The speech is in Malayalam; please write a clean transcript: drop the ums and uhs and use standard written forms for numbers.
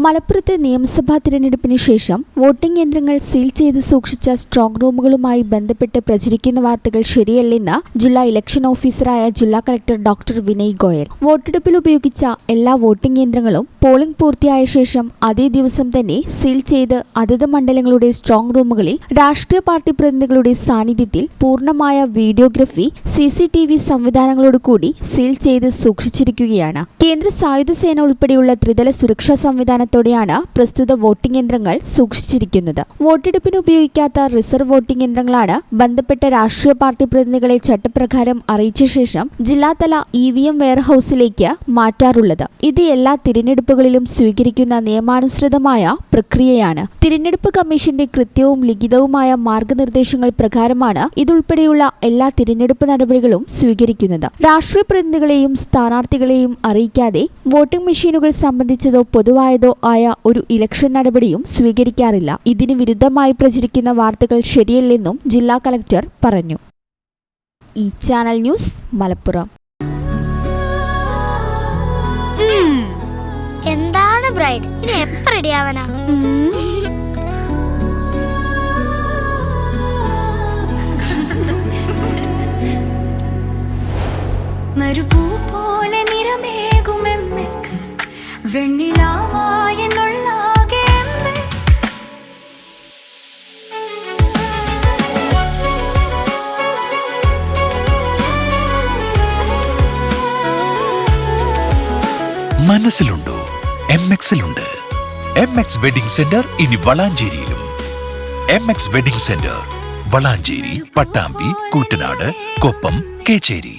മലപ്പുറത്ത് നിയമസഭാ തിരഞ്ഞെടുപ്പിന് ശേഷം വോട്ടിംഗ് യന്ത്രങ്ങൾ സീൽ ചെയ്ത് സൂക്ഷിച്ച സ്ട്രോങ് റൂമുകളുമായി ബന്ധപ്പെട്ട് പ്രചരിക്കുന്ന വാർത്തകൾ ശരിയല്ലെന്ന് ജില്ലാ ഇലക്ഷൻ ഓഫീസറായ ജില്ലാ കളക്ടർ ഡോക്ടർ വിനയ് ഗോയൽ. വോട്ടെടുപ്പിൽ ഉപയോഗിച്ച എല്ലാ വോട്ടിംഗ് യന്ത്രങ്ങളും പോളിംഗ് പൂർത്തിയായ ശേഷം അതേ ദിവസം തന്നെ സീൽ ചെയ്ത് അതത് മണ്ഡലങ്ങളുടെ സ്ട്രോങ് റൂമുകളിൽ രാഷ്ട്രീയ പാർട്ടി പ്രതിനിധികളുടെ സാന്നിധ്യത്തിൽ പൂർണ്ണമായ വീഡിയോഗ്രഫി, CCTV സംവിധാനങ്ങളോടുകൂടി സീൽ ചെയ്ത് സൂക്ഷിച്ചിരിക്കുകയാണ്. കേന്ദ്ര സായുധ സേന ഉൾപ്പെടെയുള്ള ത്രിതല സുരക്ഷാ സംവിധാനത്തോടെയാണ് പ്രസ്തുത വോട്ടിംഗ് യന്ത്രങ്ങൾ സൂക്ഷിച്ചിരിക്കുന്നത്. വോട്ടെടുപ്പിന് ഉപയോഗിക്കാത്ത റിസർവ് വോട്ടിംഗ് യന്ത്രങ്ങളാണ് ബന്ധപ്പെട്ട രാഷ്ട്രീയ പാർട്ടി പ്രതിനിധികളെ ചട്ടപ്രകാരം അറിയിച്ച ശേഷം ജില്ലാതല EVM വെയർഹൌസിലേക്ക് മാറ്റാറുള്ളത്. ഇത് എല്ലാ തിരഞ്ഞെടുപ്പുകളിലും സ്വീകരിക്കുന്ന നിയമാനുസൃതമായ പ്രക്രിയയാണ്. തിരഞ്ഞെടുപ്പ് കമ്മീഷന്റെ കൃത്യവും ലിഖിതവുമായ മാർഗനിർദ്ദേശങ്ങൾ പ്രകാരമാണ് ഇതുൾപ്പെടെയുള്ള എല്ലാ തിരഞ്ഞെടുപ്പ് നടപടികളും സ്വീകരിക്കുന്നത്. രാഷ്ട്രീയ പ്രതിനിധികളെയും സ്ഥാനാർത്ഥികളെയും അറിയിക്കാതെ വോട്ടിംഗ് മെഷീനുകൾ സംബന്ധിച്ചതോ പൊതുവായതോ ആയ ഒരു ഇലക്ഷൻ നടപടിയും സ്വീകരിക്കാറില്ല. ഇതിന് വിരുദ്ധമായി പ്രചരിക്കുന്ന വാർത്തകൾ ശരിയല്ലെന്നും ജില്ലാ കളക്ടർ പറഞ്ഞു. ഈ ചാനൽ ന്യൂസ്, മലപ്പുറം. എന്താണ് ബ്രൈഡ്, ഇനി എപ്പോ റെഡിയാവാനാ? നറുപൂ പോലെ നിറമേകും MX, വെണ്ണിലാവായെന്നുള്ളാകെ MX. മനസ്സിലുണ്ടോ? MX-ലുണ്ട്. MX വെഡിംഗ് സെന്റർ ഇനി വളാഞ്ചേരിയിലും. MX wedding centre Valanchery, Pattambi, Koottanad, Koppam, Kecheri.